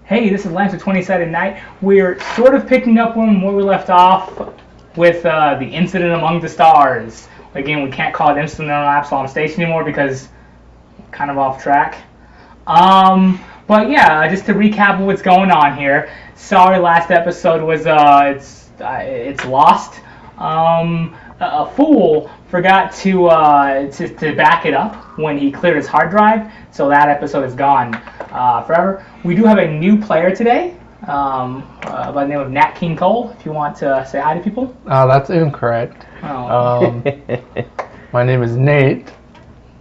Hey, this is Lance with 20-Sided Night. We're sort of picking up on where we left off with the incident among the stars. Again, we can't call it incident on Absalom Station anymore because we're kind of off track. But yeah, just to recap what's going on here. Sorry, last episode was it's lost. A fool forgot to back it up when he cleared his hard drive, so that episode is gone forever. We do have a new player today by the name of Nat King Cole. If you want to say hi to people. That's incorrect. Oh. My name is Nate.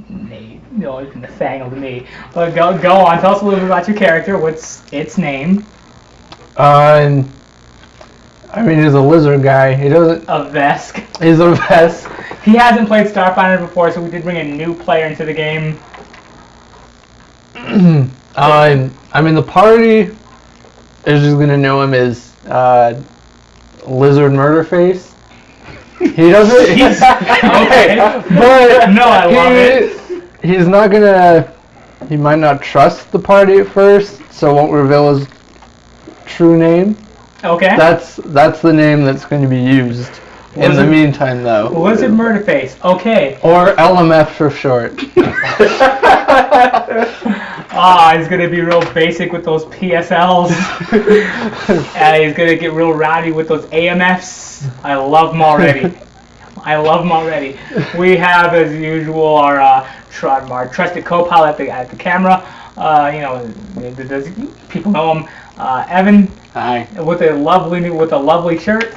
Nate, no, it's Nathaniel to me. But go on. Tell us a little bit about your character. What's its name? He's a lizard guy. He doesn't. A Vesk. He's a Vesk. He hasn't played Starfinder before, so we did bring a new player into the game. The party is just gonna know him as Lizard Murderface. He doesn't. Okay, but no, I love it. He's not gonna. He might not trust the party at first, so won't reveal his true name. Okay. That's the name that's going to be used in the meantime, though. Lizard Murderface. Okay. Or LMF for short. He's gonna be real basic with those PSLs. He's gonna get real rowdy with those AMFs. I love them already. We have, as usual, our trusted co-pilot at the camera. People know him. Evan. Hi. With a lovely shirt.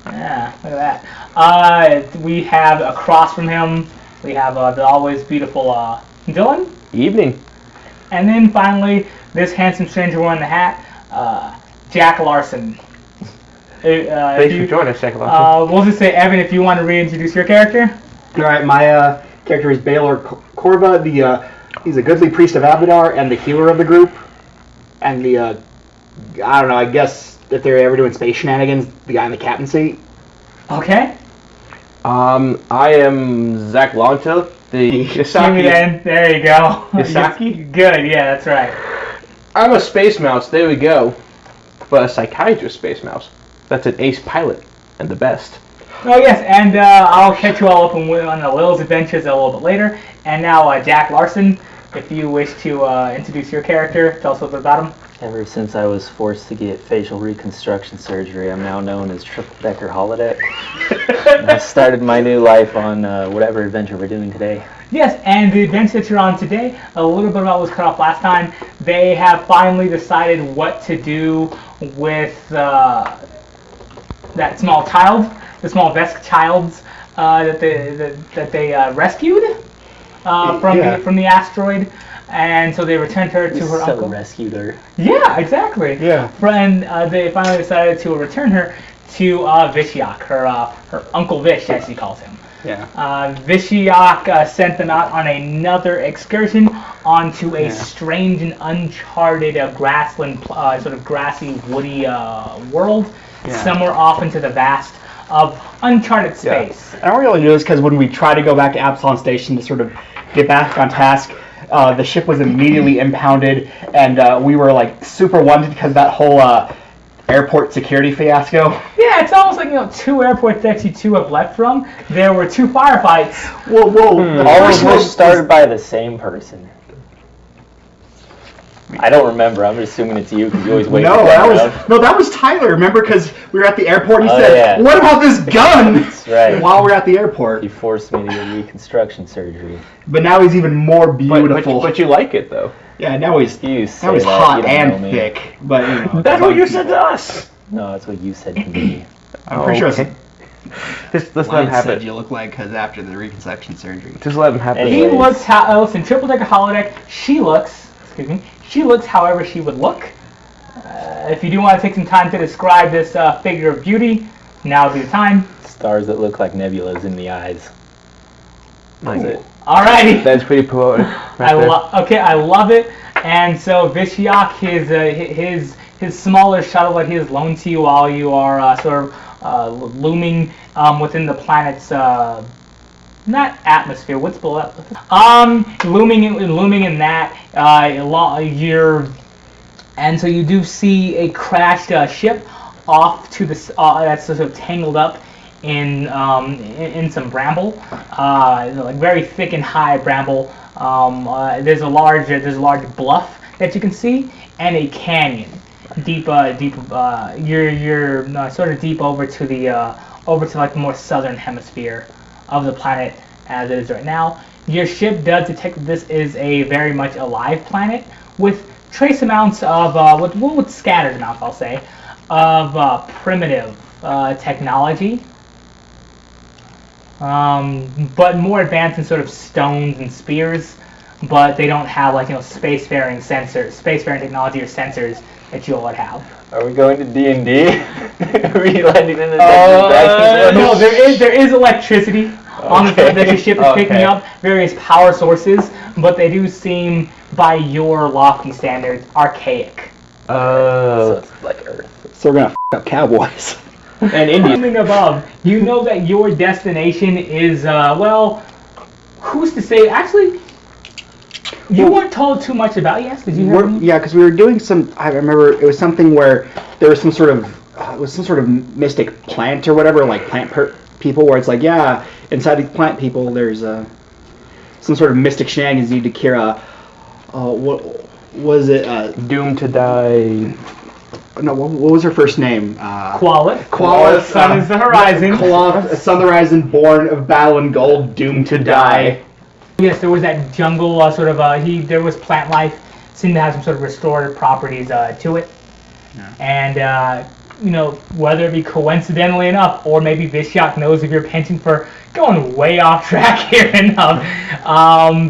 Yeah, look at that. We have across from him, we have the always beautiful Dylan. Evening. And then finally, this handsome stranger wearing the hat, Jack Larson. Thanks for joining us, Jack Larson. We'll just say, Evan, if you want to reintroduce your character. All right, my character is Baylor Corva. He's a goodly priest of Abadar and the healer of the group. And I guess if they're ever doing space shenanigans, the guy in the captain seat. Okay. I am Zach Longtail, the Isaki. There you go. Isaki? Good, yeah, that's right. I'm a space mouse, there we go. But a psychiatrist space mouse. That's an ace pilot, and the best. Oh yes, and I'll catch you all up on Lil's adventures a little bit later. And now, Jack Larson, if you wish to introduce your character, tell us a little bit about him. Ever since I was forced to get facial reconstruction surgery, I'm now known as Triple Decker Holodeck. I started my new life on whatever adventure we're doing today. Yes, and the adventure that you're on today, a little bit about what was cut off last time. They have finally decided what to do with that small child, the small Vesk child that they rescued from the asteroid. And so they returned her to her uncle. Rescued her. Yeah, exactly. Yeah. And they finally decided to return her to Vishiak, her Uncle Vish, as he calls him. Yeah. Vishiak sent them out on another excursion onto a strange and uncharted grassland, sort of grassy, woody world, somewhere off into the vast of uncharted space. I don't really know this because when we try to go back to Absalom Station to sort of get back on task, the ship was immediately impounded, and we were like super wanted because that whole airport security fiasco. Yeah, it's almost like two airports that you two have left from. There were two firefights. Whoa! All of them started by the same person. I don't remember. I'm assuming it's you because you always wait. That was Tyler. Remember, because we were at the airport. He said, "What about this gun?" That's right. While we're at the airport, He forced me to get reconstruction surgery. but now he's even more beautiful. But you like it, though. Yeah, now he's That hot and thick. But That's what you said to us. No, that's what you said to me. I'm pretty sure. Let's let him have it. You look like because after the reconstruction surgery. Just let him have it. He looks listen, Triple Decker Holodeck, she looks however she would look. If you do want to take some time to describe this figure of beauty, now would be the time. Stars that look like nebulas in the eyes. That's it. Alrighty. That's pretty poetic. I love it. And so Vishiak, his smaller shuttle that he has loaned to you while you are sort of looming within the planet's not atmosphere. What's below? Looming in that. You're And so you do see a crashed ship off to the that's sort of tangled up in some bramble, like very thick and high bramble. There's a large bluff that you can see, and a canyon deep. You're sort of deep over to like the more southern hemisphere of the planet as it is right now. Your ship does detect that this is a very much alive planet with trace amounts of with scattered amounts, I'll say, of primitive technology. But more advanced in sort of stones and spears, but they don't have like spacefaring technology or sensors that you all would have. Are we going to D&D? Are we landing in the Dungeons No, there is electricity on the that your ship is picking up, various power sources, but they do seem, by your lofty standards, archaic. So it's like Earth. So we're gonna f up cowboys. And Indian. Something above, you know that your destination is, who's to say? Actually, you weren't told too much about. Yes, did you hear me? Yeah, because we were doing some. I remember it was something where there was some sort of mystic plant or whatever, like plant people, where it's like, yeah, inside these plant people, there's some sort of mystic shenanigans you need to cure. What was it? Doomed to die. No, what was her first name? Qualit. Qualit. Sun is the horizon. Qualit, Sun the Horizon, born of battle and gold, doomed to die. Yes, there was that jungle there was plant life, seemed to have some sort of restorative properties to it. Yeah. And, whether it be coincidentally enough, or maybe Vishyok knows if you're penchant for going way off track here enough,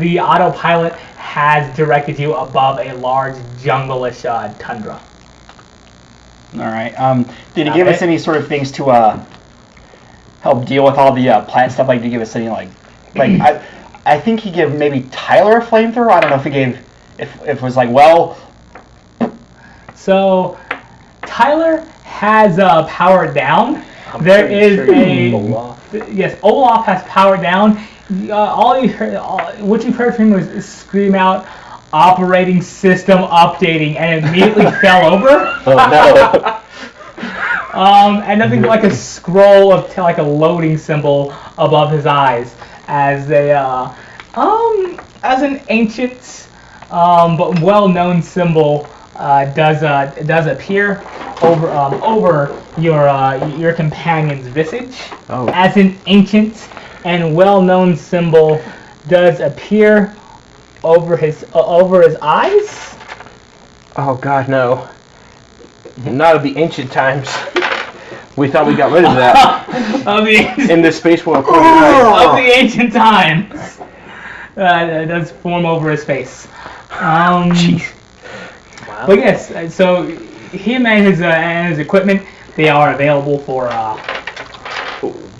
the autopilot has directed you above a large jungle-ish tundra. All right. Did he give us any sort of things to help deal with all the plant stuff? Like, did he give us any I think he gave maybe Tyler a flamethrower. I don't know if he gave if it was like, well. So Tyler has powered down. There is Olaf has powered down. What you've heard from him was scream out, "Operating system updating," and immediately fell over. Oh no! And nothing like a scroll of like a loading symbol above his eyes as as an ancient but well-known symbol does appear over your companion's visage. Oh. As an ancient and well-known symbol does appear over his eyes. Oh God, no! Not of the ancient times. We thought we got rid of that in the space war. Of the ancient times. It does form over his face. Jeez. Wow. But yes, so him and his equipment, they are available for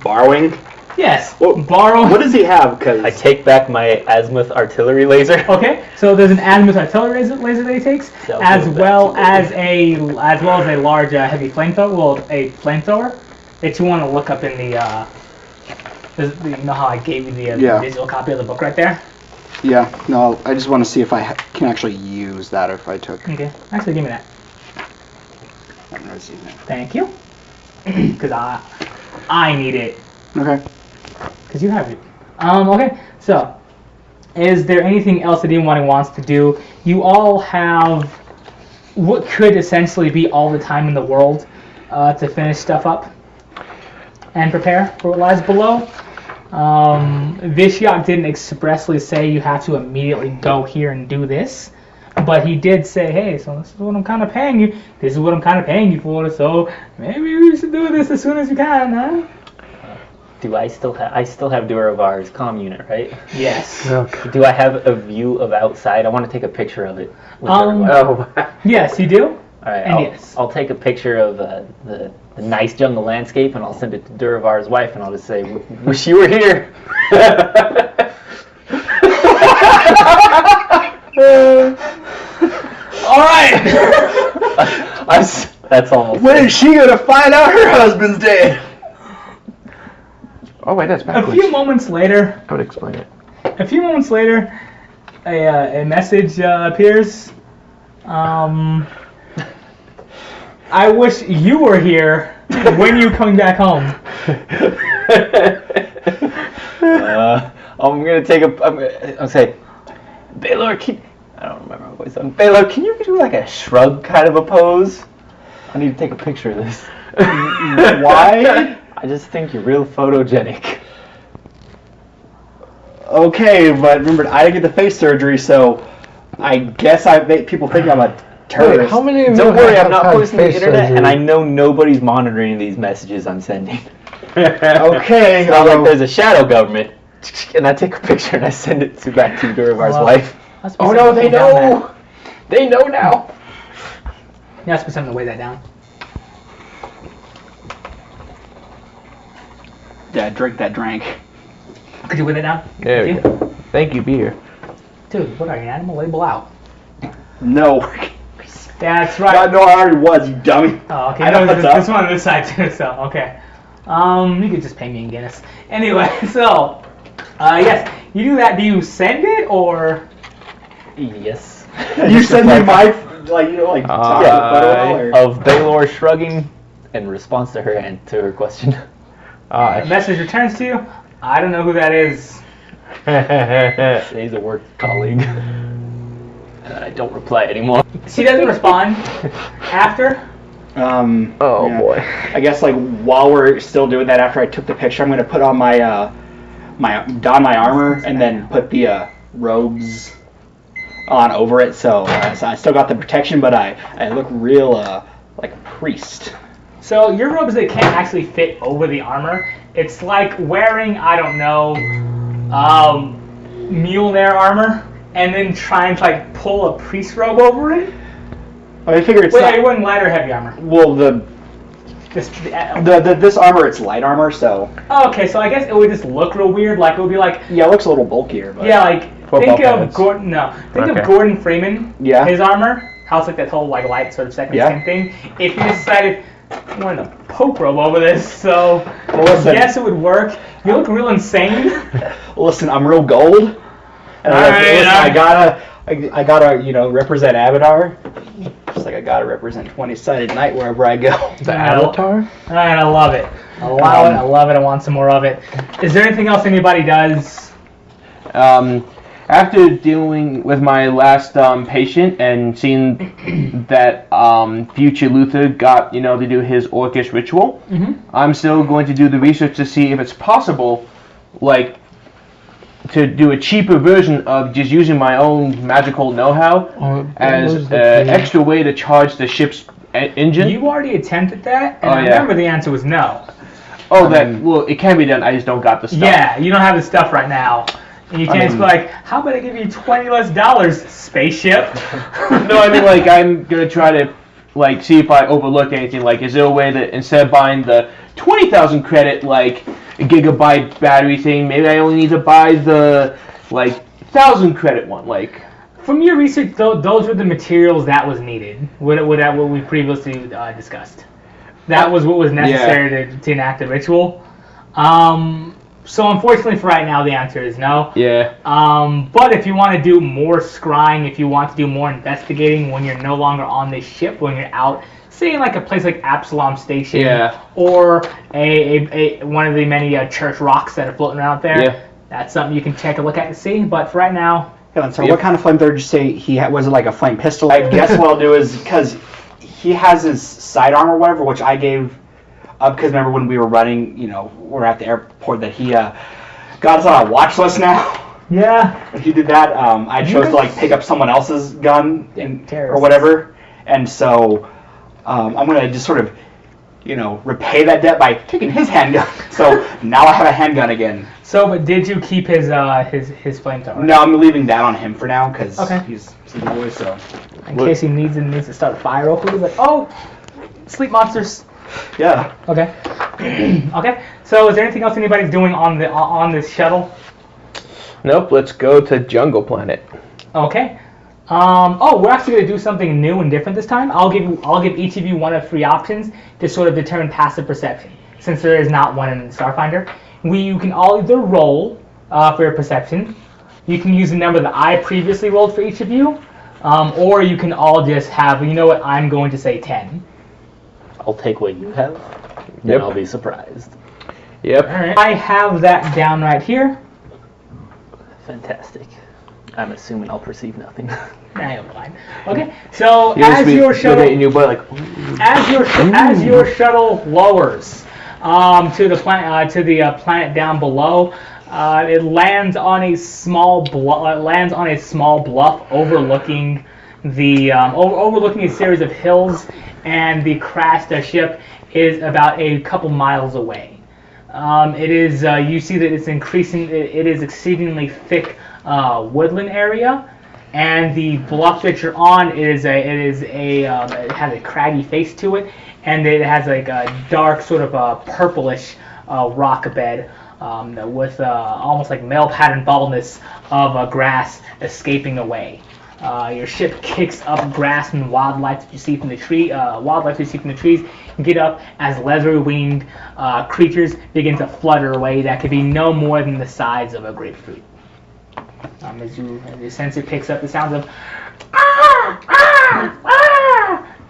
Borrowing? yes, Well, borrow. What does he have? Because I take back my azimuth artillery laser. Okay, so there's an azimuth artillery laser that he takes, as well as a large heavy flamethrower. Well, a flamethrower that you want to look up in the. You know how I gave you the digital copy of the book right there? yeah, no, I just want to see if I can actually use that, or if I took. Okay, actually, give me that. I've never seen that. Thank you, because I need it. Okay. Because you have it. Okay, so is there anything else that anyone wants to do? You all have what could essentially be all the time in the world to finish stuff up and prepare for what lies below. Vishyok didn't expressly say you have to immediately go here and do this, but he did say, hey, so this is what I'm kind of paying you. This is what I'm kind of paying you for, so maybe we should do this as soon as you can, huh? I still have Duravar's comm unit, right? Yes. Okay. Do I have a view of outside? I want to take a picture of it. With Duravar. Oh. Yes, you do. All right. And yes. I'll take a picture of the nice jungle landscape, and I'll send it to Duravar's wife, and I'll just say, "Wish you were here." All right. That's almost. When is she gonna find out her husband's dead? Oh wait, that's A backwards. few moments later, I would explain it. a message appears. I wish you were here when you're coming back home. I'm gonna take I'll say, Baylor, I don't remember my voice. Baylor, can you do like a shrug kind of a pose? I need to take a picture of this. Why? I just think you're real photogenic. Okay, but remember, I didn't get the face surgery, so I guess I make people think I'm a terrorist. Wait, how many of you Don't worry, I'm have not had posting to the face internet, surgery? and I know nobody's monitoring these messages I'm sending. Okay, It's not like there's a shadow government. And I take a picture and I send it back to Duravar's Well, wife. Must be Oh something no, to they weigh down know! They know now! There has to be something to weigh that down. Yeah, drink that drink. Could you weigh that down? There we Thank you. go. Thank you, beer. Dude, what are you, an animal? Label out. No. That's right. God, no, I already was, you dummy. Oh, okay. I know No, what's this up. one on this side too. So okay. You could just pay me in Guinness. Anyway, so yes, you do that. Do you send it or? Yes. You send me my, like, you know, like, photo Of Baylor shrugging in response to her question. A message returns to you. I don't know who that is. He's a work colleague. And I don't reply anymore. She doesn't respond after. Oh yeah. boy. I guess, like, while we're still doing that, after I took the picture, I'm gonna put on my don my armor and then put the robes on over it. So I still got the protection, but I look real like a priest. So your robes, they can't actually fit over the armor. It's like wearing, I don't know, Mjolnir armor and then trying to like pull a priest robe over it. I figure it's Wait, not, are you wearing light or heavy armor? well This armor, it's light armor, so okay, so I guess it would just look real weird. Like it would be like, yeah, it looks a little bulkier. But yeah, like Football think of pads. Gordon. No, think Okay. of Gordon Freeman. Yeah. His armor. How it's like that whole like light sort of second Yeah. skin thing. If you decided I'm wearing a poke robe over this, so Well, listen. yes, it would work. You look real insane. Listen, I'm real gold, and I gotta you know represent Abadar, just like I gotta represent 20-sided night wherever I go. The Avatar? All right, I love it. I love it. I want some more of it. Is there anything else anybody does? After dealing with my last patient and seeing that future Luther got, to do his orcish ritual, I'm still going to do the research to see if it's possible, like, to do a cheaper version of just using my own magical know-how as an extra way to charge the ship's engine. You already attempted that, and Oh, I yeah. remember the answer was no. Well, it can be done. I just don't got the stuff. Yeah, you don't have the stuff right now. And you can't just be like, how about I give you $20 less, spaceship? No, I mean, like, I'm gonna try to, like, see if I overlooked anything. Like, is there a way that instead of buying the 20,000 credit, like, gigabyte battery thing, maybe I only need to buy the, like, 1,000 credit one, like. From your research, those were the materials that was needed. What we previously discussed. That was what was necessary to enact the ritual. So unfortunately for right now, the answer is no. Yeah. But if you want to do more scrying, if you want to do more investigating when you're no longer on this ship, when you're out, say in like a place like Absalom Station, or a one of the many church rocks that are floating around there, that's something you can take a look at and see. But for right now, So what kind of flamethrower did you say he had? Was it like a flame pistol? I guess what I'll do is, because he has his side armor or whatever, which I gave up, because remember when we were running, we're at the airport, that he got us on a watch list now. yeah, If he did that, I chose to like pick up someone else's gun or terrorists. whatever, and so I'm gonna just sort of, repay that debt by taking his handgun. So now I have a handgun again. So, but did you keep his flamethrower? No, I'm leaving that on him for now because Okay. he's a boy. So In case he needs to start a fire real quick, he's like, oh, sleep monsters. yeah. Okay. Okay. So, is there anything else anybody's doing on this shuttle? Nope. Let's go to Jungle Planet. Okay. We're actually going to do something new and different this time. I'll give each of you one of 3 options to sort of determine passive perception, since there is not one in Starfinder. You can all either roll for your perception. You can use the number that I previously rolled for each of you, or you can all just have. You know what? I'm going to say 10. I'll take what you have. Then Yep. I'll be surprised. Yep. Alright. I have that down right here. Fantastic. I'm assuming I'll perceive nothing. Nah, you'll be fine. Okay, so You'll just as be your looking shuttle at your butt like, as your shuttle lowers to the planet down below, it lands on a small bluff overlooking overlooking a series of hills, and the crashed ship is about a couple miles away. It is you see that it's increasing. It is exceedingly thick woodland area. And the bluff that you're on it has a craggy face to it, and it has like a dark sort of a purplish rock bed with almost like male pattern baldness of grass escaping away. Your ship kicks up grass and wildlife that you see from the trees, and get up as leather-winged creatures begin to flutter away that could be no more than the size of a grapefruit. As your sensor picks up the sounds of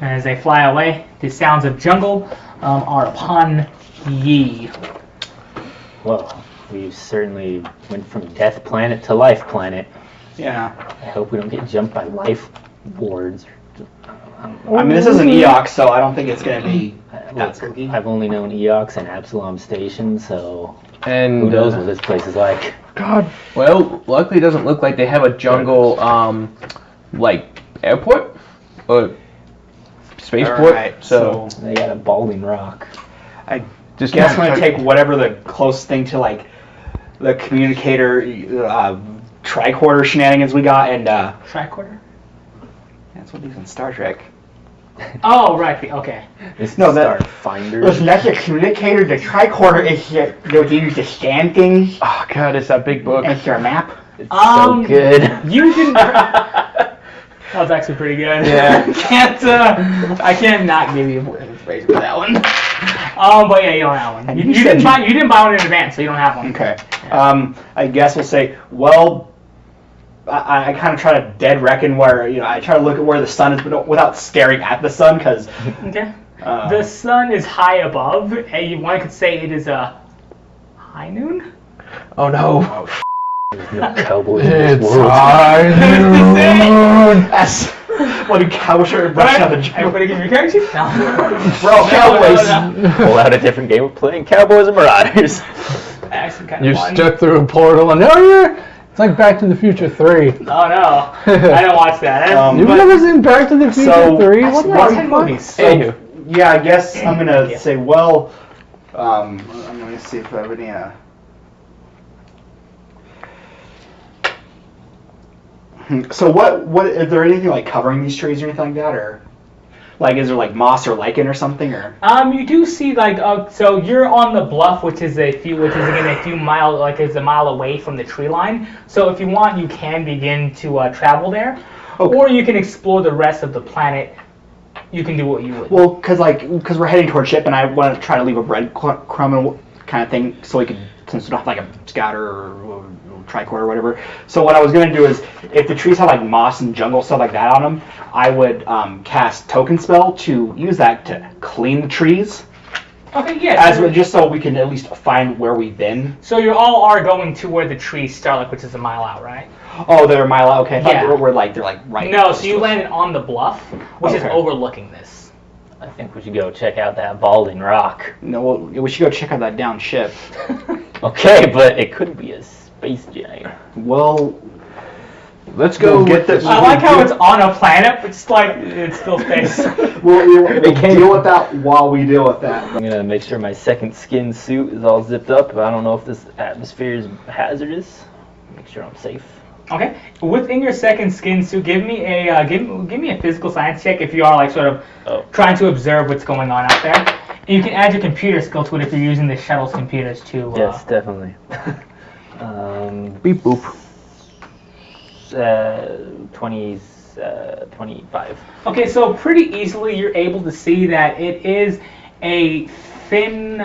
and as they fly away, the sounds of jungle are upon ye. Well, we certainly went from death planet to life planet. Yeah. I hope we don't get jumped by life wards. I mean, this is an EOX, so I don't think it's going to be that Look, spooky. I've only known Eox and Absalom Station, so and who knows what this place is like. God. Well, luckily it doesn't look like they have a jungle, like airport or spaceport. Alright, so They got a balding rock. I just guess I'm going to take whatever the closest thing to like the communicator tricorder shenanigans we got, and Tricorder? that's what these in Star Trek. Oh, right. Okay. This No, is that- Starfinder. Listen, that's a communicator. The tricorder is they use to scan things. Oh God, it's that big book. And it's your map. It's so good. You didn't. That was actually pretty good. Yeah. I can't not give you information for that one. But yeah, you don't have one. And You you didn't said buy one in advance, so you don't have one. Okay. I guess we'll say, well, I kind of try to dead reckon where, I try to look at where the sun is, but without staring at the sun, because Okay. The sun is high above, and one could say it is a high noon. Oh no. There's no cowboys in this It's world. high noon. that's what do cowboys are brushing out the jungle. Everybody give me your character sheet. No. We're all cowboys. No. Pull out a different game of playing Cowboys and Marauders. Actually, kind You're of fun. stuck through a portal, and it's like Back to the Future 3. Oh no, I don't watch that. Um, You've but- never seen Back to the Future So, 3? I've What seen the like heck? 10 movies. So, yeah, I guess I'm gonna Yeah. say, well, I'm gonna see if I have any. So what is there anything like covering these trees or anything like that, or like is there like moss or lichen or something, or? You do see like so you're on the bluff, which is a few miles, like it's a mile away from the tree line. So if you want, you can begin to travel there, Okay. or you can explore the rest of the planet. You can do what you would. Well, because we're heading toward ship, and I want to try to leave a breadcrumb kind of thing, so we could, since we don't have like a scouter or tricorder or whatever. So what I was gonna do is, if the trees have like moss and jungle stuff like that on them, I would cast token spell to use that to clean the trees, Okay, yeah. just so we can at least find where we've been. So you all are going to where the trees start, like, which is a mile out, right? Oh, they're a mile out. Okay, I thought Yeah. they're like right. No, close so you to us. landed on the bluff, which is Okay. overlooking this. I think we should go check out that balding rock. No, well, we should go check out that down ship. Okay, but it could be a space giant. Well, Let's go We'll get with this- I like how it's on a planet, but it's like it's still space. we'll deal with that while we deal with that. I'm gonna make sure my second skin suit is all zipped up. I don't know if this atmosphere is hazardous. Make sure I'm safe. Okay. Within your second skin suit, give me a give me a physical science check if you are like sort of trying to observe what's going on out there. And you can add your computer skill to it if you're using the shuttle's computers to. Yes, definitely. beep boop. 25. Okay, so pretty easily you're able to see that it is a thin.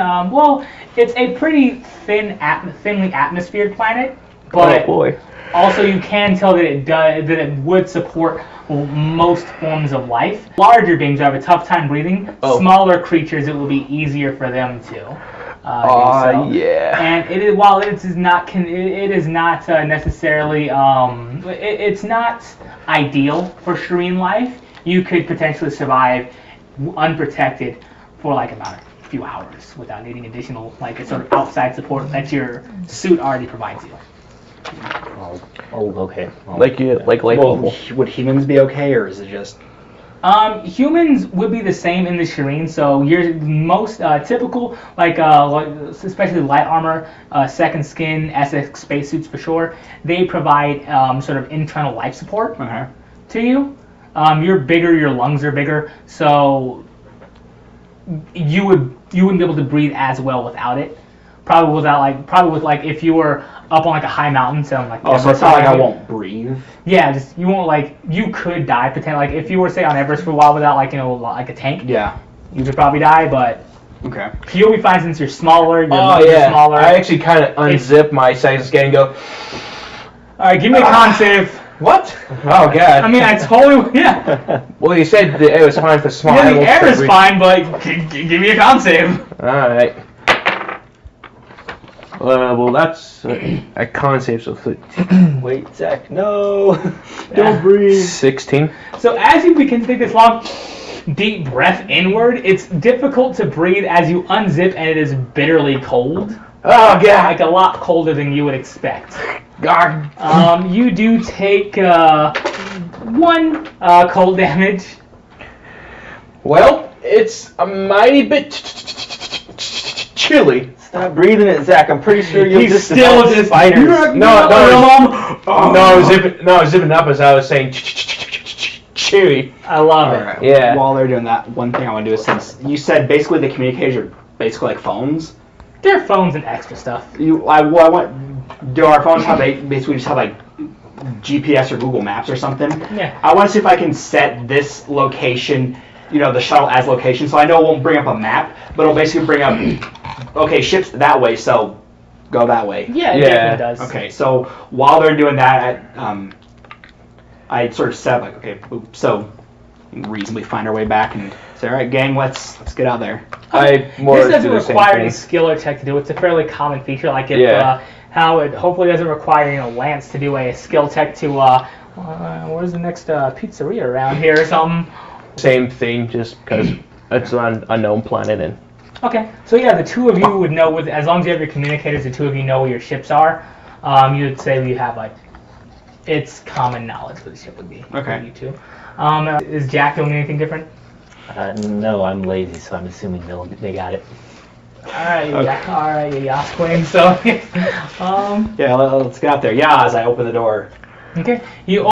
It's a pretty thinly atmosphered planet, but Oh boy. Also, you can tell that it would support most forms of life. Larger beings have a tough time breathing. Oh. Smaller creatures, it will be easier for them to. Do so. Yeah. And it is, while it is not necessarily it's not ideal for Shireen life. You could potentially survive unprotected for like about a few hours without needing additional like a sort of outside support that your suit already provides you. Oh, okay. Well, Well, would humans be okay, or is it just? Humans would be the same in the Shireen, so your most typical, especially light armor, second skin, SX spacesuits for sure, they provide sort of internal life support to you. You're bigger, your lungs are bigger, so you wouldn't be able to breathe as well without it. Probably with if you were up on like a high mountain, so like. Oh, so it's not like I won't breathe. Yeah, just you won't you could die potentially. Like if you were say on Everest for a while without like a tank. Yeah. You could probably die, but. Okay. You'll be fine since you're smaller. Your Oh lungs are yeah. smaller. I actually kind of unzip my second skin and go. All right, give me a con save. What? Oh god. I mean, I totally yeah. Well, you said the air was fine for small Yeah, the animals. air is fine, but give me a con save. All right. Well, that's a con save, so Wait, Zach, no. Don't breathe. 16. So as you begin to take this long, deep breath inward, it's difficult to breathe as you unzip, and it is bitterly cold. Oh god. Like a lot colder than you would expect. God. You do take 1 cold damage. Well, it's a mighty bit chilly. Stop breathing it, Zach. I'm pretty sure you'll He's just still develop just spiders. No, zipping up as I was saying chewy. I love it. Alright. Yeah. While they're doing that, one thing I want to do is, since you said basically the communicators are basically like phones. They're phones and extra stuff. Do our phones have basically just have like GPS or Google Maps or something? Yeah. I want to see if I can set this location, the shuttle as location, so I know it won't bring up a map, but it'll basically bring up, okay, ships that way, so go that way. Yeah, it Yeah. definitely does. Okay, so while they're doing that, I sort of said like, okay, so reasonably find our way back and say, all right, gang, let's get out there. I more This or less doesn't do the same require any thing. skill or tech to do it. It's a fairly common feature. Like if Yeah. how it hopefully doesn't require Lance to do a skill tech to where's the next pizzeria around here or something. Same thing, just because it's an unknown planet and. Okay, so yeah, the two of you would know as long as you have your communicators, the two of you know where your ships are. You would say you have it's common knowledge where the ship would be. Okay. You two. Is Jack doing anything different? No, I'm lazy, so I'm assuming they got it. Alright, you Yas Queen. So, Yeah, let's get out there. Yeah, as I open the door. okay, you